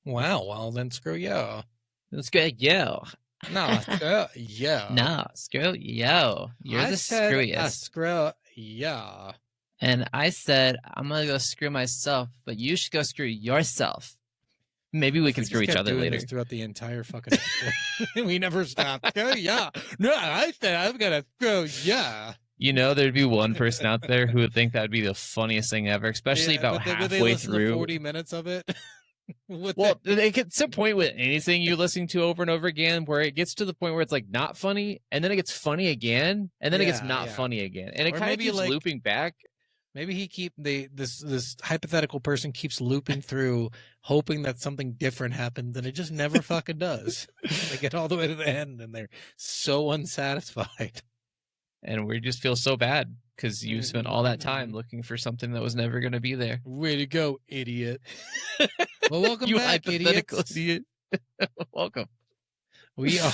Wow, well then screw you. Screw you. No, screw you. No, screw you. You're I the said screwiest. screw you. And I said, I'm going to go screw myself, but you should go screw yourself. Maybe we can screw each other later. This throughout the entire fucking episode. We never stop. Screw yeah. No, I said I'm gonna screw yeah. You know, there'd be one person out there who would think that would be the funniest thing ever, especially about halfway through. 40 minutes of it. Well, it gets to a point with anything you're listening to over and over again where it gets to the point where it's like not funny, and then it gets funny again, and then it gets not funny again, and it kind of keeps looping back. Maybe this hypothetical person keeps looping through, hoping that something different happens, and it just never fucking does. They get all the way to the end, and they're so unsatisfied. And we just feel so bad because you spent all that time looking for something that was never going to be there. Way to go, idiot! Well, welcome back, idiots. Idiot. Welcome. We are.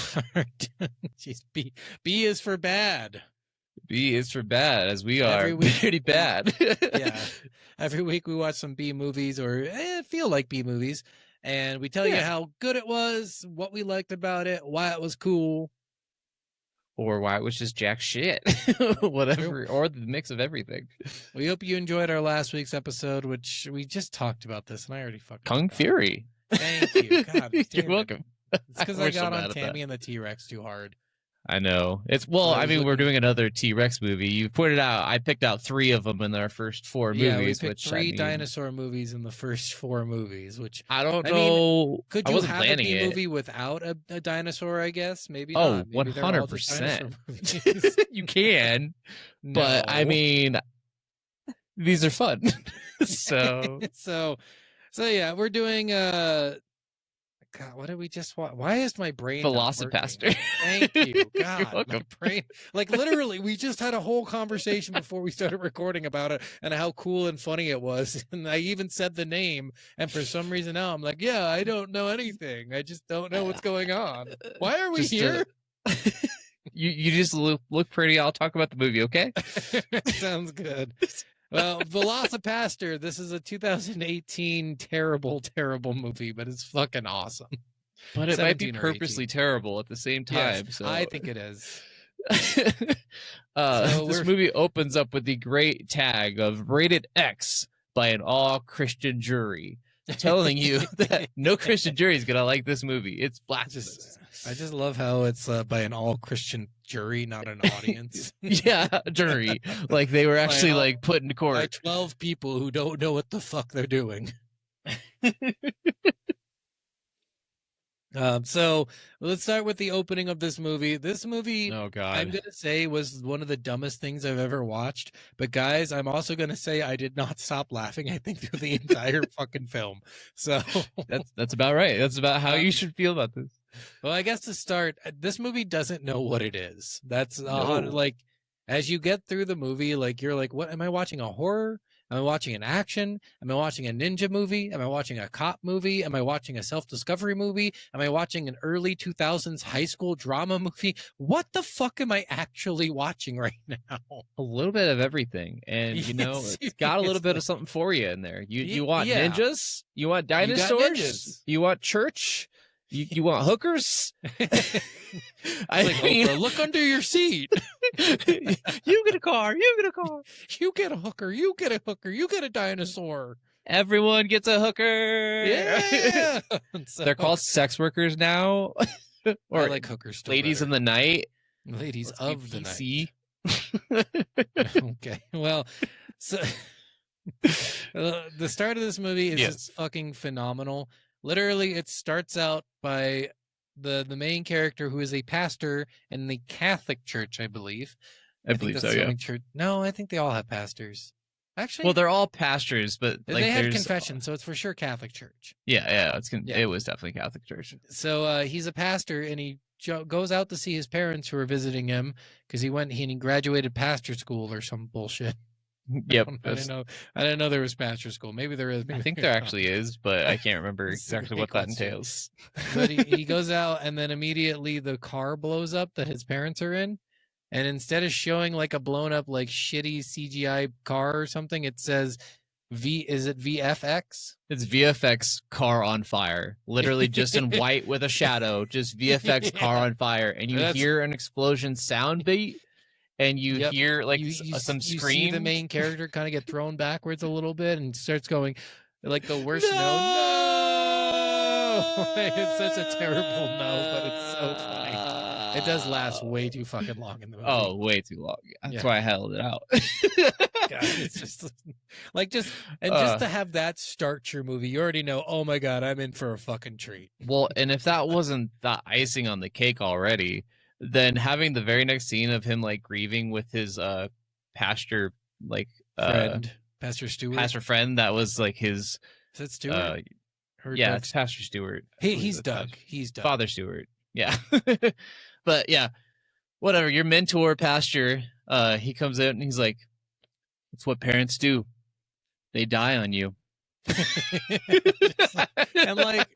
B is for bad. B is for bad, as we are pretty bad. Yeah. Every week we watch some B movies or feel like B movies, and we tell you how good it was, what we liked about it, why it was cool. Or why it was just jack shit. Whatever. Or the mix of everything. We hope you enjoyed our last week's episode, which we just talked about this, and I already fucking Kung Fury. Thank you. God, you're welcome. It's because I got on Tammy and the T-Rex too hard. I know. We're doing another T-Rex movie. You pointed out, I picked out 3 of them in our first 4 movies. Yeah, we picked 3 dinosaur movies in the first 4 movies, which I don't know. Could you have a B movie without a dinosaur, I guess? Maybe not. Maybe 100%. You can. No. But, I mean, these are fun. So yeah, we're doing God, what did we just watch? Why is my brain VelociPastor? Thank you. God, you're welcome. My brain, like literally, we just had a whole conversation before we started recording about it and how cool and funny it was. And I even said the name. And for some reason now I'm like, yeah, I don't know anything. I just don't know what's going on. Why are we here? You just look pretty. I'll talk about the movie, okay? Sounds good. Well, VelociPastor, this is a 2018 terrible, terrible movie, but it's fucking awesome. But it might be purposely terrible at the same time. Yes, so I think it is. This movie opens up with the great tag of rated X by an all-Christian jury, telling you that no Christian jury is going to like this movie. It's blasphemous. I just love how it's by an all-Christian jury, not an audience. Yeah, jury. Like they were actually put into court. By 12 people who don't know what the fuck they're doing. So let's start with the opening of this movie. This movie, oh God, I'm going to say was one of the dumbest things I've ever watched. But guys, I'm also going to say I did not stop laughing, I think, through the entire fucking film. So that's about right. That's about how you should feel about this. Well, I guess to start, this movie doesn't know what it is. That's like, as you get through the movie, like you're like, what am I watching? A horror? Am I watching an action? Am I watching a ninja movie? Am I watching a cop movie? Am I watching a self-discovery movie? Am I watching an early 2000s high school drama movie? What the fuck am I actually watching right now? A little bit of everything. And, it's got a little bit of something for you in there. You want ninjas? You want dinosaurs? You want church? You want hookers? Look under your seat. You get a car. You get a car. You get a hooker. You get a hooker. You get a dinosaur. Everyone gets a hooker. Yeah. They're called sex workers now. Or I like hookers. Ladies in the night. Ladies of the night. Okay. Well, so the start of this movie is just fucking phenomenal. Literally, it starts out by the main character who is a pastor in the Catholic Church, I believe. I believe so, yeah. Church. No, I think they all have pastors. Actually, well, they're all pastors, but they had confession, so it's for sure Catholic Church. Yeah, it was definitely Catholic Church. So he's a pastor, and he goes out to see his parents who are visiting him because he graduated pastor school or some bullshit. Yep. I didn't know there was pastor school. Maybe there is. I think there actually is, but I can't remember exactly what that entails. But he goes out, and then immediately the car blows up that his parents are in. And instead of showing like a blown up, like shitty CGI car or something, it says Is it VFX? It's VFX car on fire. Literally just in white with a shadow. Just VFX car on fire. And you hear an explosion sound beat. And you hear like some scream. You see the main character kind of get thrown backwards a little bit and starts going like the worst no. It's such a terrible no, but it's so funny. It does last way too fucking long in the movie. Oh, way too long. That's why I held it out. God, it's just like just to have that start your movie, you already know, oh my God, I'm in for a fucking treat. Well, and if that wasn't the icing on the cake already, then having the very next scene of him like grieving with his pastor friend, Pastor Stewart, pastor friend that was like his. Is that Stewart? Yeah, it's Pastor Stewart. He's Doug. He's Doug. Father Stewart. Yeah. But yeah, whatever. Your mentor, Pastor, he comes out and he's like, "It's what parents do. They die on you." And like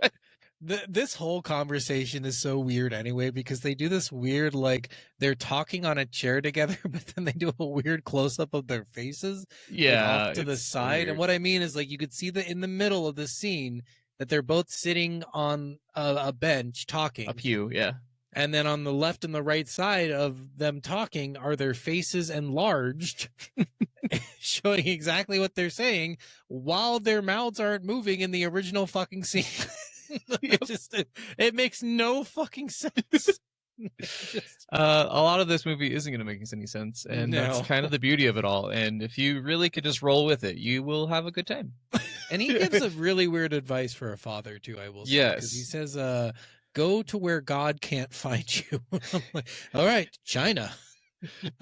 this whole conversation is so weird anyway, because they do this weird, like they're talking on a chair together, but then they do a weird close up of their faces. Off to the side. Weird. And what I mean is like you could see in the middle of the scene that they're both sitting on a bench talking. A pew, yeah. And then on the left and the right side of them talking are their faces enlarged, showing exactly what they're saying while their mouths aren't moving in the original fucking scene. It makes no fucking sense. A lot of this movie isn't going to make any sense, and that's kind of the beauty of it all. And if you really could just roll with it, you will have a good time. And he gives a really weird advice for a father too, I will say. Yes. Because he says, go to where God can't find you. I'm like, all right, China.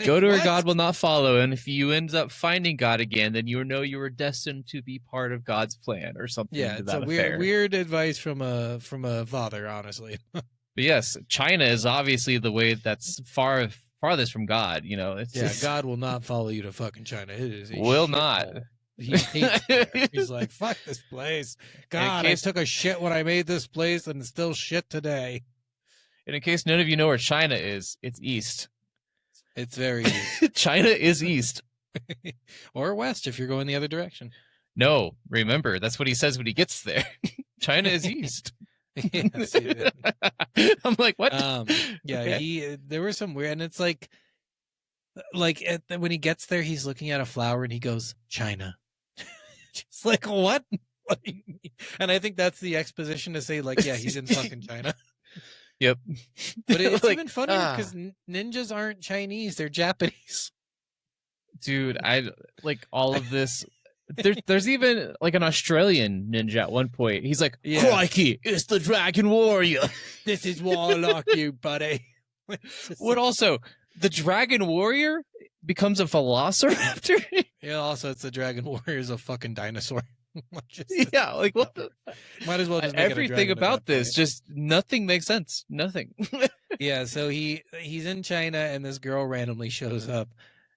Go to where God will not follow, and if you end up finding God again, then you know you were destined to be part of God's plan or something. Yeah, it's a weird advice from a father, honestly. But yes, China is obviously the way that's farthest from God. You know, God will not follow you to fucking China. It is will not. He hates it. He's like, fuck this place. God, I took a shit when I made this place, and it's still shit today. And in case none of you know where China is, it's east. It's very east. China is east. Or west if you're going the other direction. No, remember, that's what he says when he gets there. China is east. Yes, I'm like, what? Yeah, okay. There were some weird, and it's like when he gets there, he's looking at a flower and he goes, China. Just like, what? What do you mean? And I think that's the exposition to say, like, yeah, he's in fucking China. Yep. But it's like, even funnier because ninjas aren't Chinese, they're Japanese. Dude, I like all of this. There's even like an Australian ninja at one point. He's like, crikey, it's the Dragon Warrior. This is Warlock, you buddy. What also, the Dragon Warrior becomes a velociraptor? Yeah, also it's the Dragon Warrior is a fucking dinosaur. Yeah, like what the? Might as well just make everything about this. Just nothing makes sense. Nothing. Yeah, so he's in China and this girl randomly shows up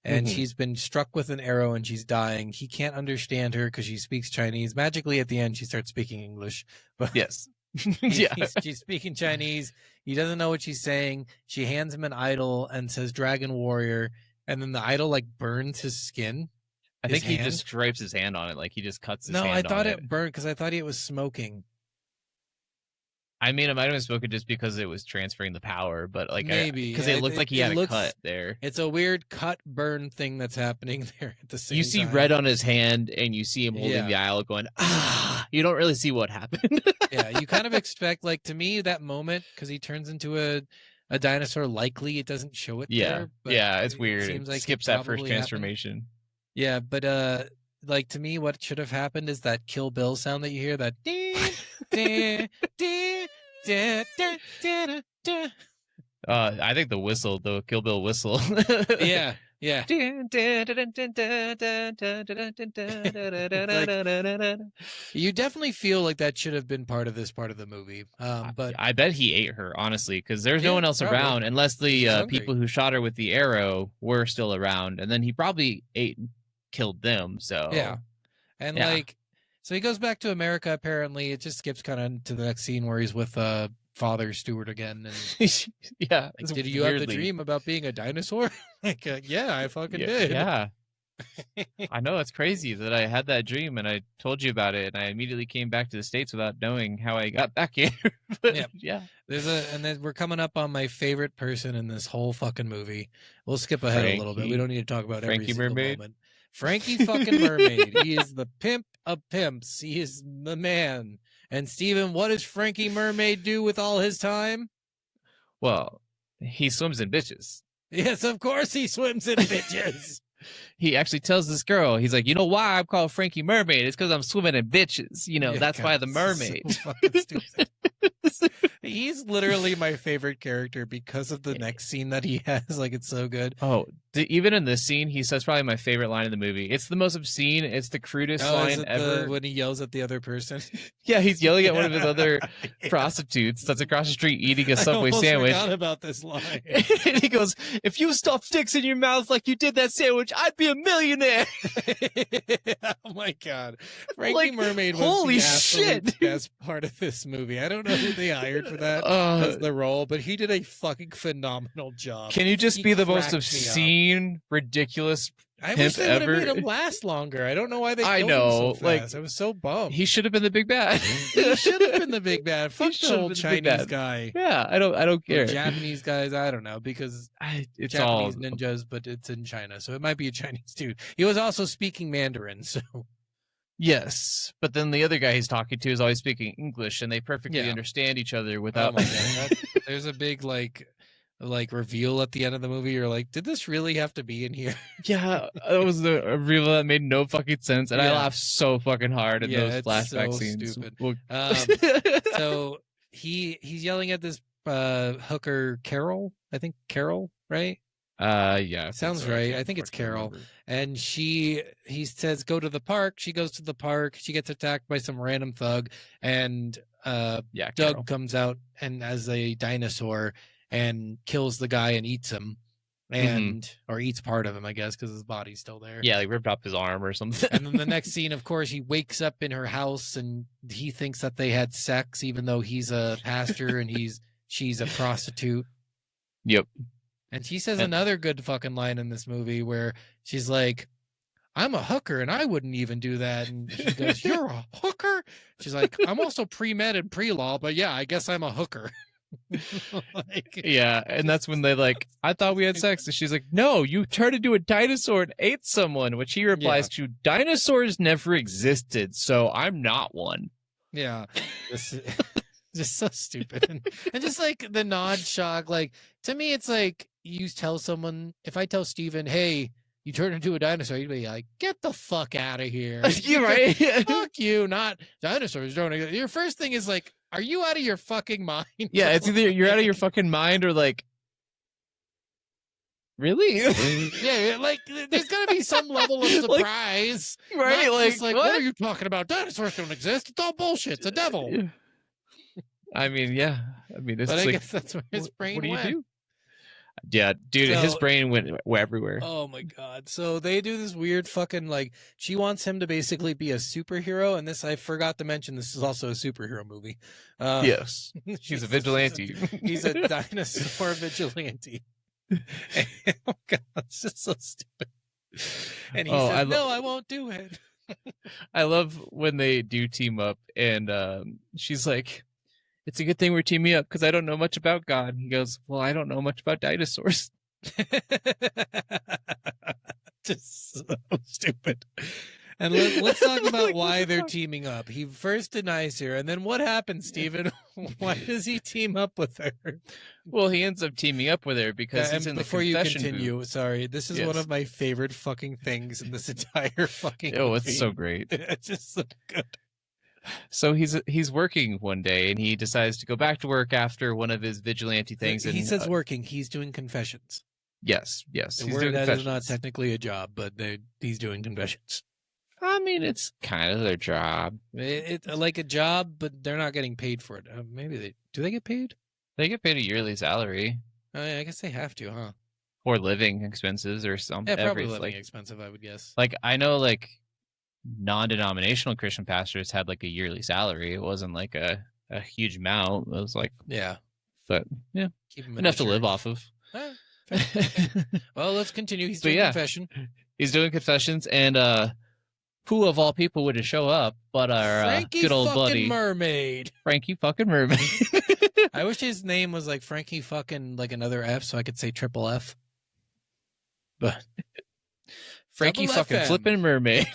and she's been struck with an arrow and she's dying. He can't understand her because she speaks Chinese. Magically at the end she starts speaking English. But yes. She's speaking Chinese. He doesn't know what she's saying. She hands him an idol and says Dragon Warrior, and then the idol like burns his skin. I think he just scrapes his hand on it, like he just cuts his hand on it. No, I thought it burned because I thought it was smoking. I mean, it might have been smoking just because it was transferring the power, but like maybe because it looked like he had a cut there. It's a weird cut burn thing that's happening there at the same time. You see red on his hand, and you see him holding the idol, going You don't really see what happened. Yeah, you kind of expect, like, to me, that moment because he turns into a dinosaur. Likely, it doesn't show it. Yeah, there, but yeah, it's weird. Seems it like skips that first transformation. Happened. Yeah, but like to me, what should have happened is that Kill Bill sound that you hear. That. I think the whistle, the Kill Bill whistle. Yeah. You definitely feel like that should have been part of this part of the movie. But I bet he ate her, honestly, because there's no one else around unless the people who shot her with the arrow were still around, and then he probably ate and killed them. So yeah, and like, so he goes back to America. Apparently, it just skips kind of to the next scene where he's with Father Stewart again, and yeah, like, did you have the dream about being a dinosaur? Like, yeah, I fucking did. Yeah, I know, it's crazy that I had that dream and I told you about it, and I immediately came back to the States without knowing how I got back here. But yeah. And then we're coming up on my favorite person in this whole fucking movie. We'll skip ahead a little bit. We don't need to talk about every single moment. Frankie fucking Mermaid. He is the pimp of pimps. He is the man. And Steven, what does Frankie Mermaid do with all his time? Well, he swims in bitches. Yes, of course he swims in bitches. He actually tells this girl, he's like, you know why I'm called Frankie Mermaid? It's because I'm swimming in bitches. You know, that's why the mermaid. So fucking stupid. He's literally my favorite character because of the next scene that he has. Like, it's so good. Oh, even in this scene, he says probably my favorite line in the movie. It's the most obscene. It's the crudest line ever. When he yells at the other person? Yeah, he's yelling at one of his other prostitutes that's across the street eating a Subway sandwich. I forgot about this line. And he goes, if you stuffed dicks in your mouth like you did that sandwich, I'd be a millionaire. Oh my God. Frankie Mermaid was the absolute best part of this movie. I don't know who they hired for that as the role, but he did a fucking phenomenal job. Can you just be the most obscene, ridiculous I wish they would have made him last longer. I don't know why they killed him so fast. I was so bummed. He should have been the big bad. He should have been the big bad. Fuck the old Chinese guy. Yeah, I don't care. The Japanese guys, I don't know, because it's Japanese ninjas, but it's in China, so it might be a Chinese dude. He was also speaking Mandarin, so. Yes, but then the other guy he's talking to is always speaking English, and they perfectly understand each other without. Oh my God. There's a big like reveal at the end of the movie. You're like, did this really have to be in here? Yeah, it was a reveal that made no fucking sense, and I laughed so fucking hard in those flashback scenes. Stupid. So he's yelling at this hooker Carol. I think Carol, right? Yeah, sounds right. I think it's Carol. And he says, go to the park. She goes to the park. She gets attacked by some random thug, and Doug comes out and as a dinosaur and kills the guy and eats him, or eats part of him, I guess, because his body's still there. Yeah, like ripped off his arm or something. And then the next scene, of course, he wakes up in her house and he thinks that they had sex, even though he's a pastor and she's a prostitute. Yep. And she says another good fucking line in this movie where she's like, I'm a hooker and I wouldn't even do that. And he goes, you're a hooker? She's like, I'm also pre-med and pre-law, but yeah, I guess I'm a hooker. Yeah, and that's when they I thought we had sex. And she's like, no, you turned into a dinosaur and ate someone, which he replies to, dinosaurs never existed, so I'm not one. Yeah. Just so stupid. And just like the nod shock, to me, it's like you tell someone, if I tell Steven, hey, you turned into a dinosaur, you'd be like, get the fuck out of here. You're right. Fuck you, not dinosaurs don't exist. Your first thing is like, are you out of your fucking mind? Yeah, it's either you're out of your fucking mind or really? Yeah, there's gotta be some level of surprise. Right? What are you talking about? Dinosaurs don't exist. It's all bullshit. It's a devil. I mean, yeah. I mean, it's but I guess that's where his brain went. What do you do? Yeah, dude, his brain went everywhere. Oh my God. So they do this weird fucking she wants him to basically be a superhero, and this, I forgot to mention, this is also a superhero movie. Yes. He's a vigilante. He's a dinosaur vigilante. Oh God, it's just so stupid. And he says, no, I won't do it. I love when they do team up, and she's like, it's a good thing we're teaming up because I don't know much about God. He goes, well, I don't know much about dinosaurs. Just so stupid. And let's talk about why they're teaming up. He first denies her, and then what happens, Steven? Why does he team up with her? Well, he ends up teaming up with her because he's in the confession booth. Before you continue, sorry, this is one of my favorite fucking things in this entire fucking movie. It's so great. It's just so good. So he's working one day, and he decides to go back to work after one of his vigilante things. He says working. He's doing confessions. Yes. He's doing that is not technically a job, but he's doing confessions. I mean, it's kind of their job. It's like a job, but they're not getting paid for it. Maybe do they get paid? They get paid a yearly salary. I guess they have to, huh? Or living expenses or something. Yeah, probably living expensive, I would guess. I know, non-denominational Christian pastors had a yearly salary. It wasn't a huge amount. It was but yeah, enough to live off of. Well, let's continue. He's doing confession. He's doing confessions, and who of all people would show up but our good old buddy Mermaid. Frankie fucking Mermaid. I wish his name was like Frankie fucking like another F, so I could say triple F. But Frankie fucking flipping Mermaid.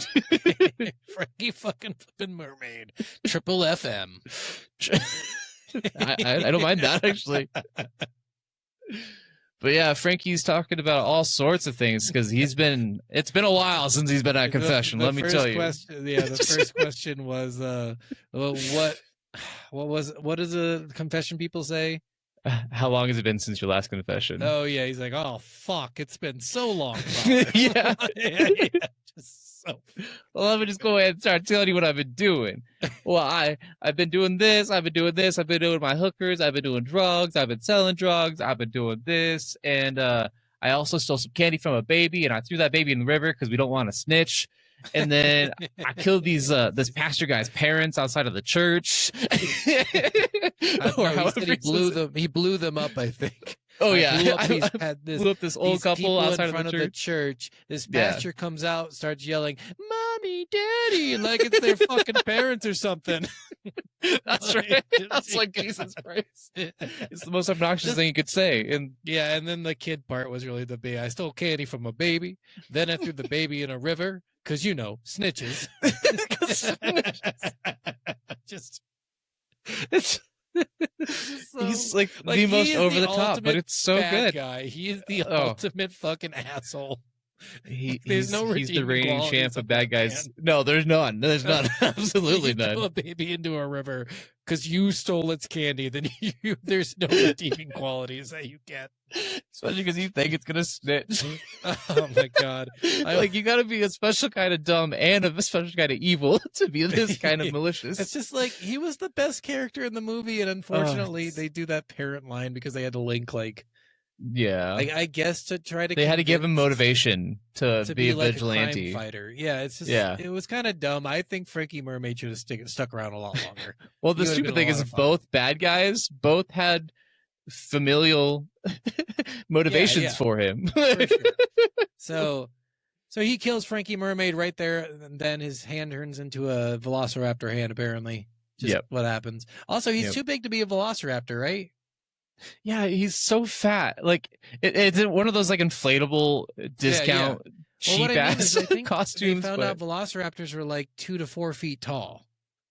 Frankie fucking flipping Mermaid. Triple FM. I don't mind that, actually. But yeah, Frankie's talking about all sorts of things because it's been a while since he's been at confession. Let me tell you. The first question was, what does the confession people say? How long has it been since your last confession? Oh yeah, he's like, oh fuck, it's been so long. Yeah. Just so. Well, let me just go ahead and start telling you what I've been doing. Well, I've been doing this. I've been doing this. I've been doing my hookers. I've been doing drugs. I've been selling drugs. I've been doing this, and I also stole some candy from a baby, and I threw that baby in the river because we don't want to snitch. And then I killed this pastor guy's parents outside of the church. He blew them up, I think. Oh yeah, blew up this old couple outside in front of the church. This pastor comes out, starts yelling, "Mommy, Daddy!" like it's their fucking parents or something. That's right. That's like Jesus Christ. It's the most obnoxious thing you could say. And yeah, and then the kid part was really the big. I stole candy from a baby. Then I threw the baby in a river because snitches. Just it's. He's like the most over the top, but it's so good. Guy. He is the ultimate fucking asshole. He's the reigning champ of bad guys. Man. No, there's none. There's none. Absolutely none. Throw a baby into a river because you stole its candy. Then there's no redeeming qualities that you get. Especially because you think it's gonna snitch. Oh my god! You got to be a special kind of dumb and a special kind of evil to be this kind of malicious. It's just like he was the best character in the movie, and unfortunately, they do that parent line because they had to link I guess to try to. They had to give him motivation to be a vigilante a crime fighter. Yeah, it's just it was kind of dumb. I think Frankie Mermaid should have stuck around a lot longer. Well, the stupid thing is both bad guys both had familial motivations for him. For sure. So he kills Frankie Mermaid right there, and then his hand turns into a velociraptor hand. Apparently, what happens. Also, he's too big to be a velociraptor, right? Yeah, he's so fat. Like it's one of those like inflatable discount cheap ass costumes. They found out velociraptors were like 2 to 4 feet tall.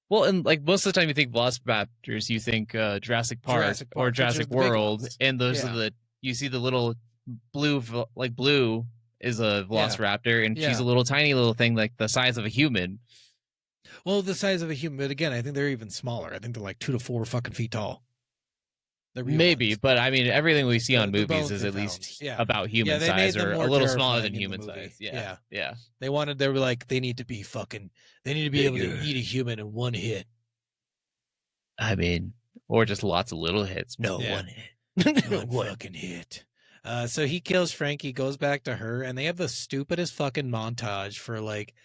Well, and like most of the time you think velociraptors, you think Jurassic Park or Jurassic World, and those are you see the little blue is a velociraptor, and she's a little tiny little thing like the size of a human. Well, the size of a human, but again, I think they're even smaller. I think they're like 2 to 4 fucking feet tall. Maybe, but I mean, everything we see on movies is at least about human size or a little smaller than human size. Yeah. They were like, they need to be able to eat a human in one hit. I mean, or just lots of little hits. No, one hit. One fucking hit. So he kills Frankie, goes back to her, and they have the stupidest fucking montage for like,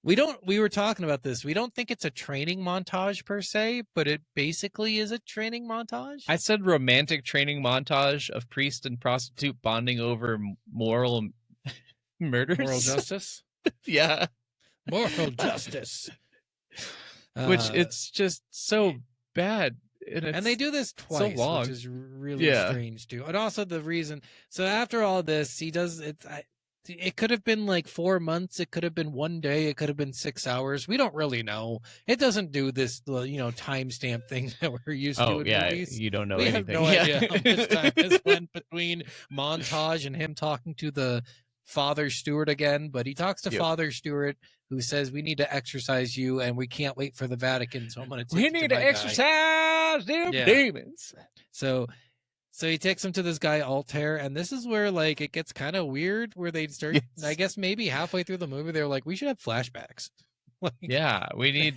we were talking about this. We don't think it's a training montage per se, but it basically is a training montage. I said romantic training montage of priest and prostitute bonding over moral murders. Moral justice? Yeah. Moral justice. Which it's just so bad. And they do this twice, so long. Which is really strange too. And also the reason, so after all this, he does it. It could have been like 4 months. It could have been 1 day. It could have been 6 hours. We don't really know. It doesn't do this, timestamp thing that we're used to in movies. You don't know we anything. We have no idea how much time has went between montage and him talking to the Father Stewart again. But he talks to Father Stewart, who says, "We need to exorcise you, and we can't wait for the Vatican. So I'm going to take you to my guy. We need to exorcise them demons." So he takes him to this guy, Altair, and this is where, like, it gets kind of weird, where they start, I guess maybe halfway through the movie, they're like, we should have flashbacks. We need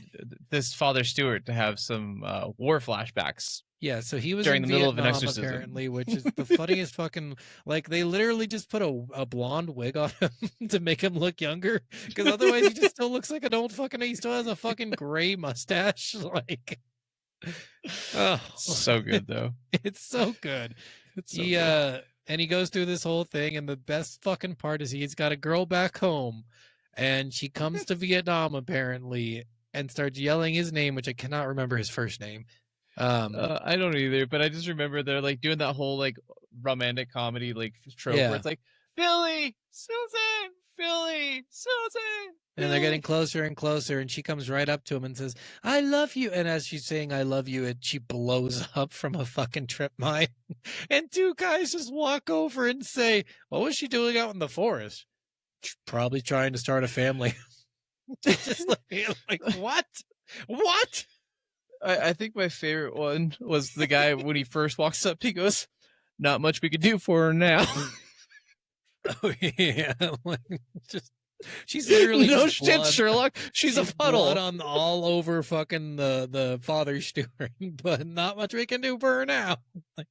this Father Stewart to have some war flashbacks. Yeah, so he was during in the middle Vietnam, of an exorcism, apparently, which is the funniest fucking, like, they literally just put a blonde wig on him to make him look younger, because otherwise he just still looks like an old fucking, he still has a fucking gray mustache, like... Oh, so good though. It's so good. And he goes through this whole thing, and the best fucking part is he's got a girl back home, and she comes to Vietnam apparently, and starts yelling his name, which I cannot remember his first name. I don't either, but I just remember they're like doing that whole like romantic comedy like trope where it's like Billy, Susan, Billy, Susan. And they're getting closer and closer, and she comes right up to him and says, "I love you." And as she's saying, "I love you," she blows up from a fucking trip mine. And two guys just walk over and say, "What was she doing out in the forest?" "Probably trying to start a family." Just like what? What? I think my favorite one was the guy when he first walks up. He goes, "Not much we could do for her now." Oh yeah, like, just she's literally no just shit, blood. Sherlock. She's a puddle blood on all over fucking the father Stewart, but not much we can do for her now. Like,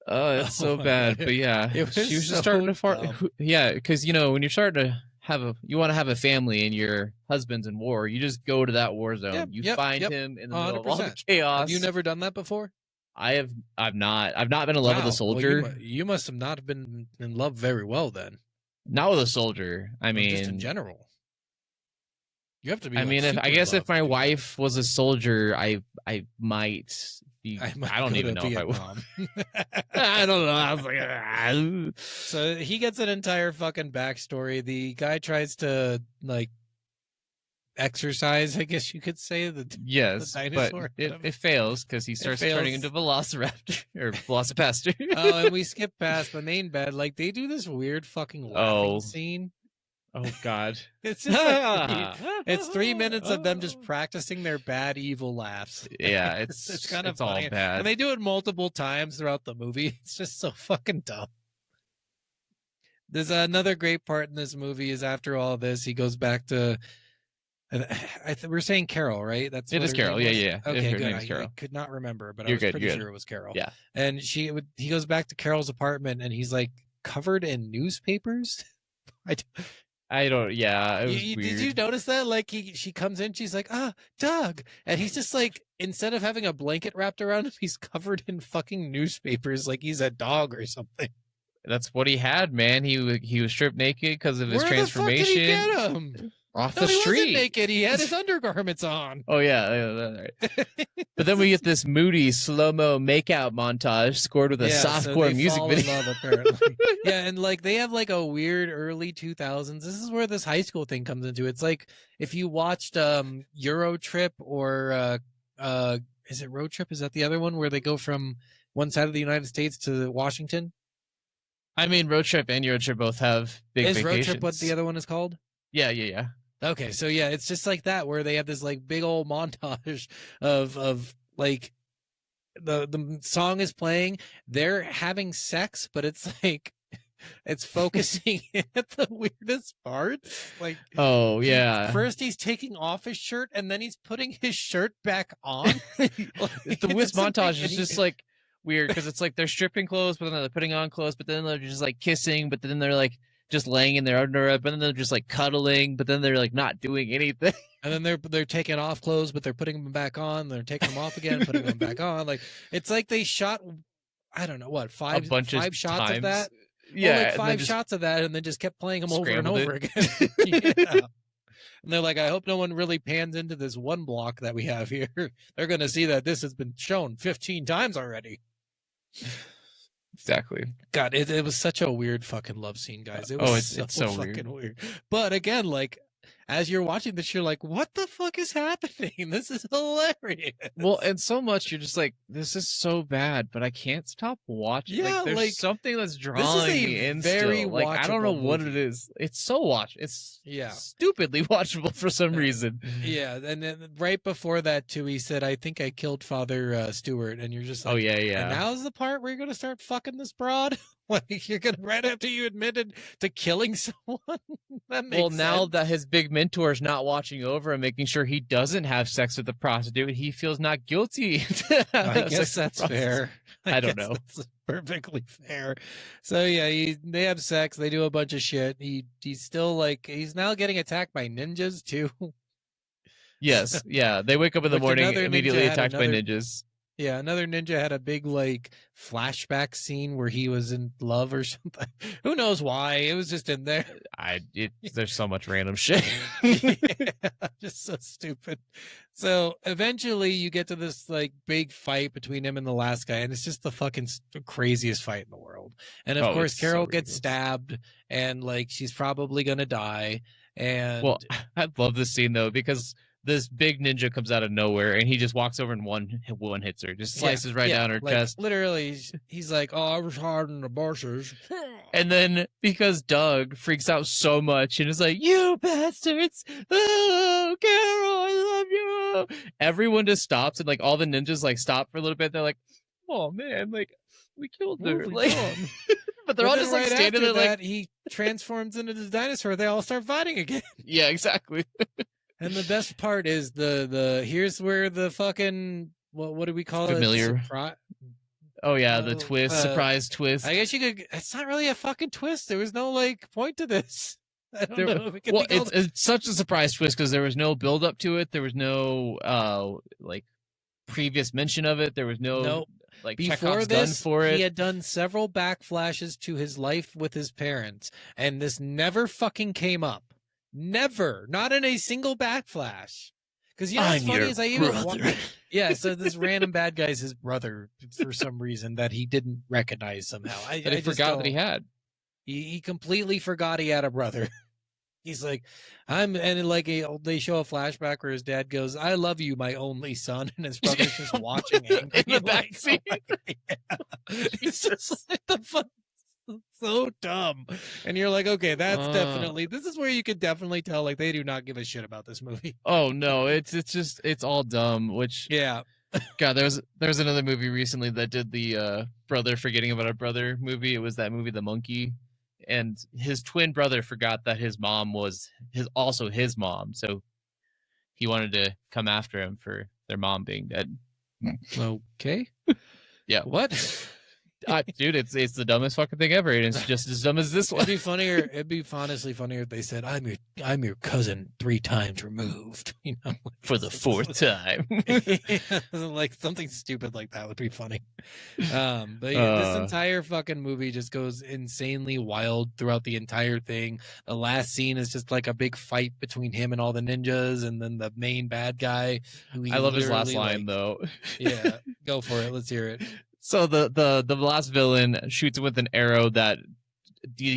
oh, it's so bad. God. But yeah, It was she was just so starting to fart. dumb. Yeah, because when you're starting to you want to have a family and your husband's in war, you just go to that war zone. You find him in the middle of all the chaos. Have you never done that before? I've not been in love with a soldier. Well, you must have not been in love very well then. Not with a soldier. I mean, just in general. You have to be. I mean, if my wife was a soldier, I might be. I don't even know if I would. I don't know. I was like, So he gets an entire fucking backstory. The guy tries to like exercise, I guess you could say. Yes, the dinosaur but it fails because he starts turning into Velociraptor or VelociPastor. Oh, and we skip past the main bed. Like they do this weird fucking laughing scene. Oh God! It's just like it's 3 minutes of them just practicing their bad evil laughs. Yeah, it's kind of all funny. bad, and they do it multiple times throughout the movie. It's just so fucking dumb. There's another great part in this movie is after all this, he goes back to. We're saying Carol, right? It is Carol. Yeah. Okay, good. I could not remember, but You're I was pretty good. sure it was Carol. Yeah. And he goes back to Carol's apartment, and he's like covered in newspapers. I don't. Yeah, it was weird. Did you notice that? Like she comes in, she's like, Doug, and he's just like, instead of having a blanket wrapped around him, he's covered in fucking newspapers, like he's a dog or something. That's what he had, man. He was stripped naked because of his transformation. Where the fuck did he get him? Off the street. He wasn't naked. He had his undergarments on. Oh yeah, right. But then we get this moody slow-mo makeout montage scored with a softcore music video. Love, apparently. Yeah, and like they have like a weird early 2000s. This is where this high school thing comes into. It's like if you watched Euro Trip or is it Road Trip? Is that the other one where they go from one side of the United States to Washington? I mean, Road Trip and Euro Trip both have big vacations. Is Road Trip what the other one is called? Yeah. Okay, so yeah, it's just like that where they have this like big old montage of like the song is playing, they're having sex, but it's like it's focusing at the weirdest parts. Like, oh yeah, first he's taking off his shirt and then he's putting his shirt back on. Like, the whiz montage is just like weird because it's like they're stripping clothes, but then they're putting on clothes, but then they're just like kissing, but then they're like just laying in their underwear, but then they're just like cuddling, but then they're like not doing anything. And then they're taking off clothes, but they're putting them back on. They're taking them off again, putting them back on. Like it's like they shot, I don't know what, five shots of that. Yeah, like 5 shots of that, and then just kept playing them over and over again. Yeah. And they're like, I hope no one really pans into this one block that we have here. They're going to see that this has been shown 15 times already. Exactly. God, it was such a weird fucking love scene, guys. It was it's so fucking weird. But again, like, as you're watching this, you're like, what the fuck is happening? This is hilarious. Well, and so much you're just like, this is so bad, but I can't stop watching. Yeah, like, there's like, something that's drawing me in. Very still. Like, I don't know what movie. it is. It's so It's stupidly watchable for some reason. Yeah, and then right before that too, he said, "I think I killed Father Stewart," and you're just like, oh yeah. And now's the part where you're gonna start fucking this broad. Like you're gonna right after you admitted to killing someone. That makes sense. Now that his big mentor's not watching over and making sure he doesn't have sex with the prostitute, he feels not guilty. I guess that's fair. I don't know. That's perfectly fair. So yeah, they have sex. They do a bunch of shit. He's still like he's now getting attacked by ninjas too. Yes, yeah. They wake up in the morning immediately attacked by ninjas. Yeah, another ninja had a big like flashback scene where he was in love or something. Who knows why? It was just in there. There's so much random shit. Yeah, just so stupid. So eventually you get to this like big fight between him and the last guy, and it's just the fucking craziest fight in the world. And of course, it's Carol so gets ridiculous. stabbed, and like she's probably gonna die. And Well, I love this scene though because this big ninja comes out of nowhere and he just walks over and one hits her, just slices right down her like, chest. Literally, he's like, "Oh, I was hard on the bushes." And then because Doug freaks out so much and is like, "You bastards! Oh, Carol, I love you!" Everyone just stops and like all the ninjas like stop for a little bit. They're like, "Oh man, like we killed her!" Like, but they're all just like standing there like he transforms into the dinosaur. They all start fighting again. Yeah, exactly. And the best part is the here's where the fucking what do we call Familiar. it? Oh yeah, the twist, surprise twist. I guess you could. It's not really a fucking twist. There was no like point to this. I don't know. Well, it's such a surprise twist because there was no build up to it. There was no like previous mention of it. There was no like before Chekhov's this, gun for it. He had done several backflashes to his life with his parents, and this never fucking came up. Never, not in a single backflash. Because you know what's funny is I even so this random bad guy's his brother for some reason that he didn't recognize somehow. I forgot that he had. He completely forgot he had a brother. He's like, they show a flashback where his dad goes, "I love you, my only son," and his brother's just watching him in the backseat. He's just like the fuck. So dumb. And you're like, okay, that's definitely, this is where you could definitely tell like they do not give a shit about this movie. Oh no, it's all dumb. Which God, there was another movie recently that did the brother forgetting about a brother movie. It was that movie The Monkey, and his twin brother forgot that his mom was also his mom, so he wanted to come after him for their mom being dead. Okay. Yeah. What? Dude, it's the dumbest fucking thing ever, and it's just as dumb as this one. It'd be honestly funnier if they said, I'm your cousin 3 times removed, you know, for the 4th time. Like something stupid like that would be funny. But this entire fucking movie just goes insanely wild throughout the entire thing. The last scene is just like a big fight between him and all the ninjas, and then the main bad guy. I love his last line though. Yeah, go for it. Let's hear it. So the last villain shoots him with an arrow that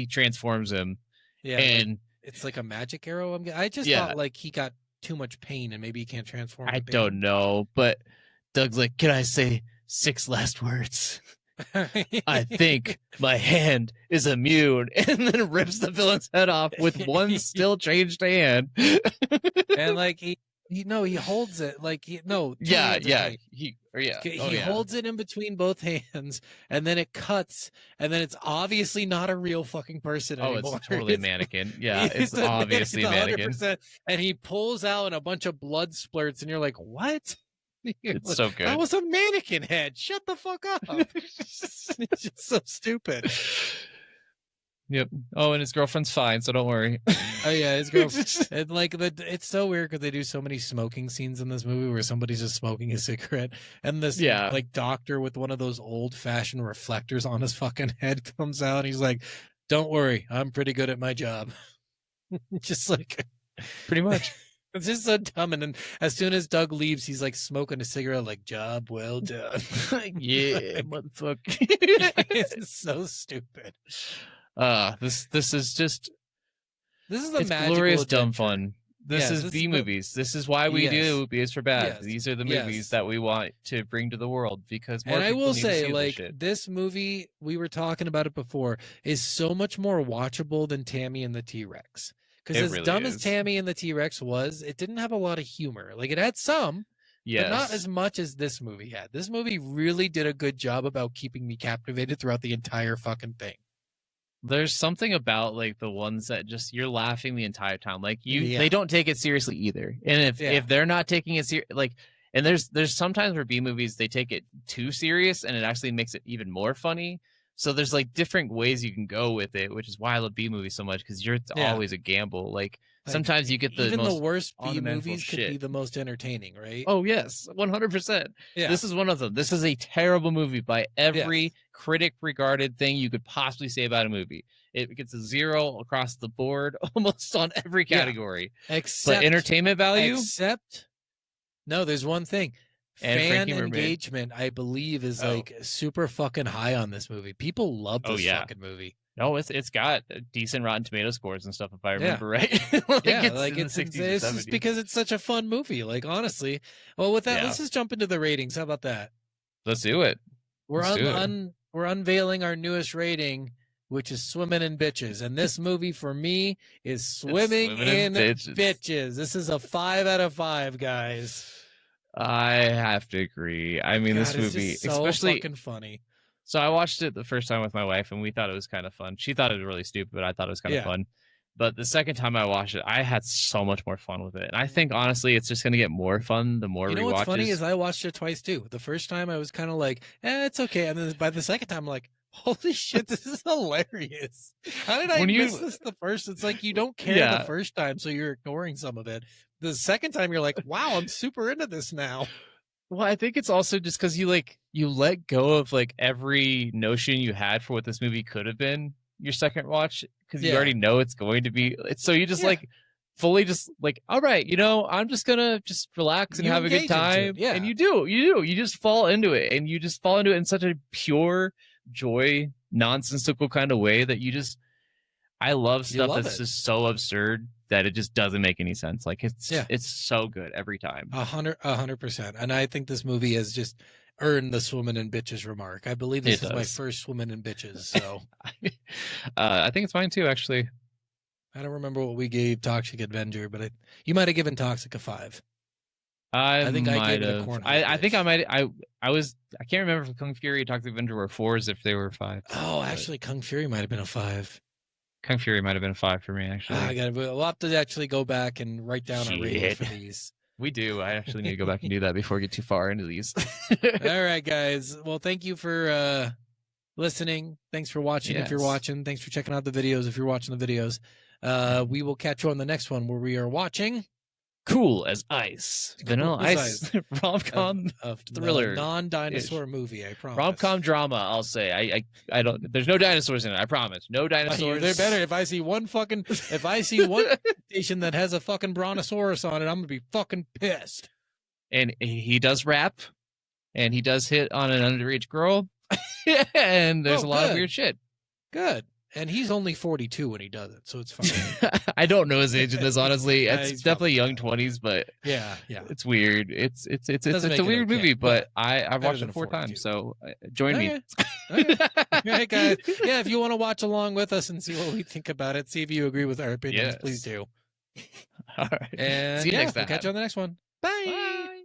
transforms him. Yeah, and it's like a magic arrow. I just thought like he got too much pain and maybe he can't transform. I don't know, but Doug's like, "Can I say 6 last words?" "I think my hand is immune," and then rips the villain's head off with one still changed hand. And like he holds it like he holds it in between both hands, and then it cuts, and then it's obviously not a real fucking person anymore. It's totally a mannequin. Yeah, it's obviously a mannequin. And he pulls out and a bunch of blood splurts, and you're like, what? It's so good. That was a mannequin head. Shut the fuck up. It's just so stupid. Yep. Oh, and his girlfriend's fine, so don't worry. Oh yeah, his girlfriend. It's so weird because they do so many smoking scenes in this movie where somebody's just smoking a cigarette, and this like doctor with one of those old-fashioned reflectors on his fucking head comes out. And he's like, "Don't worry, I'm pretty good at my job." Just like, pretty much. It's just so dumb. And then as soon as Doug leaves, he's like smoking a cigarette, like, "Job well done." Yeah, motherfucker. It's so stupid. This is the glorious dumb fun. This is B movies. This is why we do B is for bad. Yes. These are the movies that we want to bring to the world because more and people I will need say, to see like, this, this movie, we were talking about it before, is so much more watchable than Tammy and the T-Rex. Because as really dumb is. as Tammy and the T-Rex was, it didn't have a lot of humor. Like, it had some, but not as much as this movie had. This movie really did a good job about keeping me captivated throughout the entire fucking thing. There's something about like the ones that just you're laughing the entire time. Like they don't take it seriously either. And if they're not taking it like, and there's sometimes where B movies they take it too serious and it actually makes it even more funny. So there's like different ways you can go with it, which is why I love B movies so much, because it's Yeah. always a gamble. Like Like, sometimes you get the even most the worst B unimaginable movies could shit. be the most entertaining, right? Oh yes, 100%. Yeah. This is one of them. This is a terrible movie by every Yes. critic regarded thing you could possibly say about a movie. It gets a 0 across the board, almost on every category. Except But entertainment value, no, there's one thing. And Fan Frankie Mermaid. engagement, I believe, is like super fucking high on this movie. People love this fucking movie. No, it's got decent Rotten Tomato scores and stuff, if I remember right. It's just because it's such a fun movie. Like, honestly. Well, with that, let's just jump into the ratings. How about that? Let's do it. We're unveiling our newest rating, which is Swimming in Bitches. And this movie for me is Swimming in Bitches. This is a 5 out of 5, guys. I have to agree. I mean, this movie, so especially fucking funny. So I watched it the first time with my wife, and we thought it was kind of fun. She thought it was really stupid, but I thought it was kind of fun. But the second time I watched it, I had so much more fun with it. And I think, honestly, it's just going to get more fun the more we watch it. You know what's funny is I watched it twice, too. The first time I was kind of like, it's okay. And then by the second time, I'm like, holy shit, this is hilarious. How did I miss this the first? It's like you don't care the first time, so you're ignoring some of it. The second time, you're like, wow, I'm super into this now. Well, I think it's also just because you let go of like every notion you had for what this movie could have been your second watch, because you already know it's going to be. So you just like fully just like, all right, I'm just gonna just relax and have a good time. Yeah, and you just fall into it, and you just fall into it in such a pure joy, nonsensical kind of way that I love stuff that's just so absurd that it just doesn't make any sense. Like it's so good every time. 100%. And I think this movie has just earned the Swimming in Bitches remark. I believe this is my first Swimming in Bitches. So I think it's mine too, actually. I don't remember what we gave Toxic Avenger, but you might have given Toxic a 5. I think I gave it a corner. I think I might. I can't remember if Kung Fury and Toxic Avenger were 4s, if they were 5s. Oh, actually, Kung Fury might have been a 5. Kung Fury might have been a 5 for me, actually. We'll have to actually go back and write down our rating for these. We do. I actually need to go back and do that before we get too far into these. All right, guys. Well, thank you for listening. Thanks for watching if you're watching. Thanks for checking out the videos if you're watching the videos. We will catch you on the next one where we are watching Cool as Ice. Vanilla Ice. Rom-com thriller. Non-dinosaur movie, I promise. Rom-com drama, I'll say. I don't. There's no dinosaurs in it, I promise. No dinosaurs. They're better. If I see one station that has a fucking brontosaurus on it, I'm gonna be fucking pissed. And he does rap, and he does hit on an underage girl, and there's a lot of weird shit. Good. And he's only 42 when he does it, so it's fine. I don't know his age in this, honestly. It's definitely young 20s, but yeah, it's weird. It's a weird movie, but I've watched it 4 times, so join me. Okay. All right, guys. Yeah, if you want to watch along with us and see what we think about it, see if you agree with our opinions, please do. All right. And see you next time. We'll catch you on the next one. Bye.